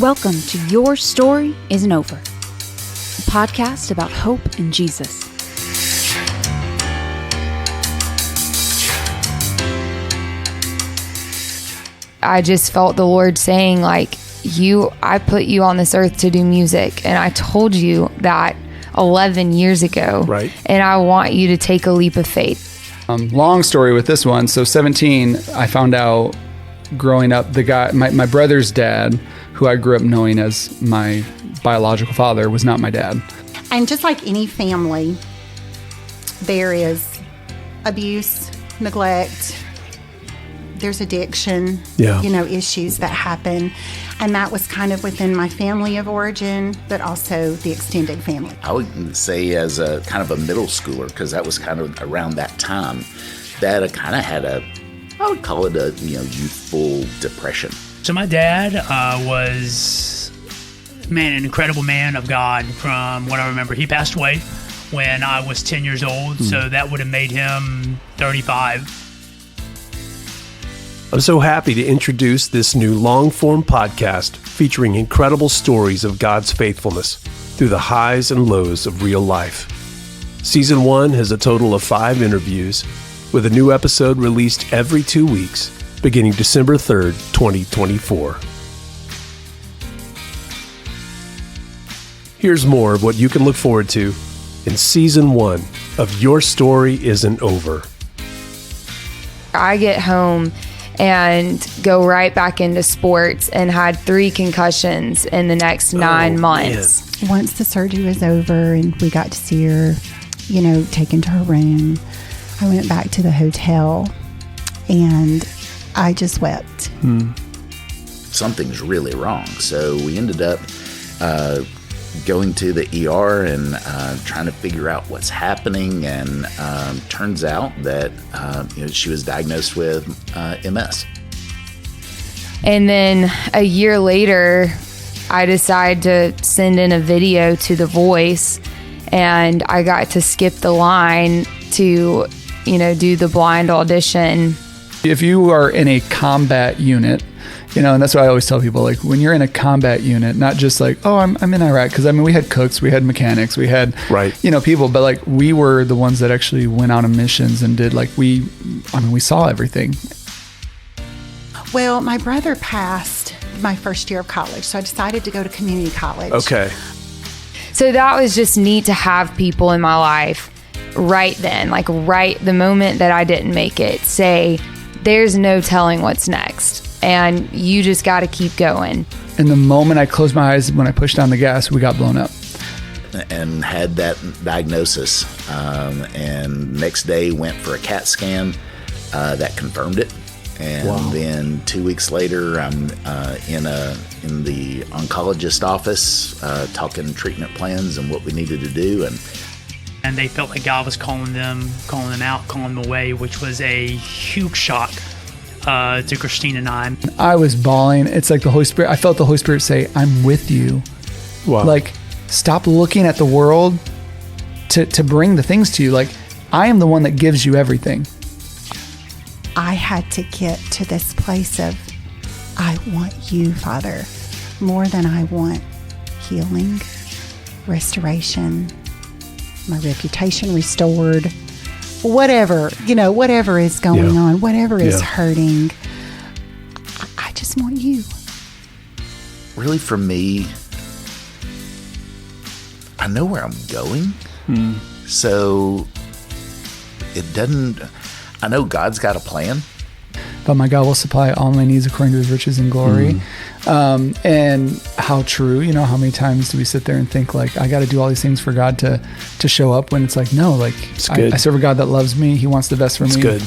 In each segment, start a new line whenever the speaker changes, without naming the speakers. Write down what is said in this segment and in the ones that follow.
Welcome to Your Story Isn't Over, a podcast about hope in Jesus. I just felt the Lord saying, I put you on this earth to do music, and I told you that 11 years ago.
Right.
And I want you to take a leap of faith.
Long story with this one. So 17, I found out growing up, the guy, my brother's dad, who I grew up knowing as my biological father, was not my dad.
And just like any family, there is abuse, neglect, there's addiction, issues that happen. And that was kind of within my family of origin, but also the extended family.
I would say as a kind of a middle schooler, because that was kind of around that time, that I kind of had I would call it a youthful depression.
So my dad was, an incredible man of God from what I remember. He passed away when I was 10 years old, so that would have made him 35.
I'm so happy to introduce this new long-form podcast featuring incredible stories of God's faithfulness through the highs and lows of real life. Season 1 has a total of 5 interviews, with a new episode released every 2 weeks, beginning December 3rd, 2024. Here's more of what you can look forward to in Season 1 of Your Story Isn't Over.
I get home and go right back into sports and had 3 concussions in the next 9 months.
Man.
Once the surgery was over and we got to see her, taken to her room, I went back to the hotel and I just wept.
Something's really wrong. So we ended up going to the ER and trying to figure out what's happening. And turns out that she was diagnosed with MS.
And then a year later, I decided to send in a video to The Voice, and I got to skip the line to, do the blind audition.
If you are in a combat unit, and that's what I always tell people, when you're in a combat unit, not just I'm in Iraq, because we had cooks, we had mechanics, we had people, but we were the ones that actually went out on missions and did we saw everything.
Well, my brother passed my first year of college, so I decided to go to community college.
Okay.
So that was just neat to have people in my life right then, right the moment that I didn't make it, say, there's no telling what's next. And you just got to keep going.
And the moment I closed my eyes, when I pushed down the gas, we got blown up.
And had that diagnosis. And next day went for a CAT scan that confirmed it. And then 2 weeks later, I'm in the oncologist office talking treatment plans and what we needed to do.
And they felt like God was calling them out, calling them away, which was a huge shock to Christine and I.
I was bawling. It's like the Holy Spirit. I felt the Holy Spirit say, I'm with you.
Wow.
Stop looking at the world to bring the things to you. I am the one that gives you everything.
I had to get to this place of, I want you, Father, more than I want healing, restoration, my reputation restored, whatever is going on, whatever is hurting. I just want you.
Really, for me, I know where I'm going. So I know God's got a plan.
But my God will supply all my needs according to his riches and glory. And how true, how many times do we sit there and think I got to do all these things for God to show up, when it's no,
it's good.
I serve a God that loves me. He wants the best for me.
It's good.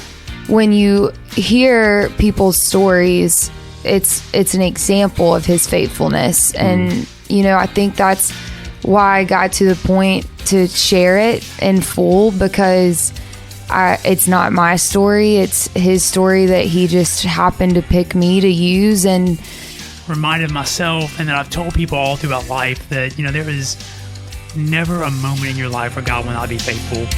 When you hear people's stories, it's an example of his faithfulness. And, I think that's why I got to the point to share it in full, because it's not my story, it's his story that he just happened to pick me to use. And
reminded myself, and that I've told people all throughout life, that there is never a moment in your life where God will not be faithful.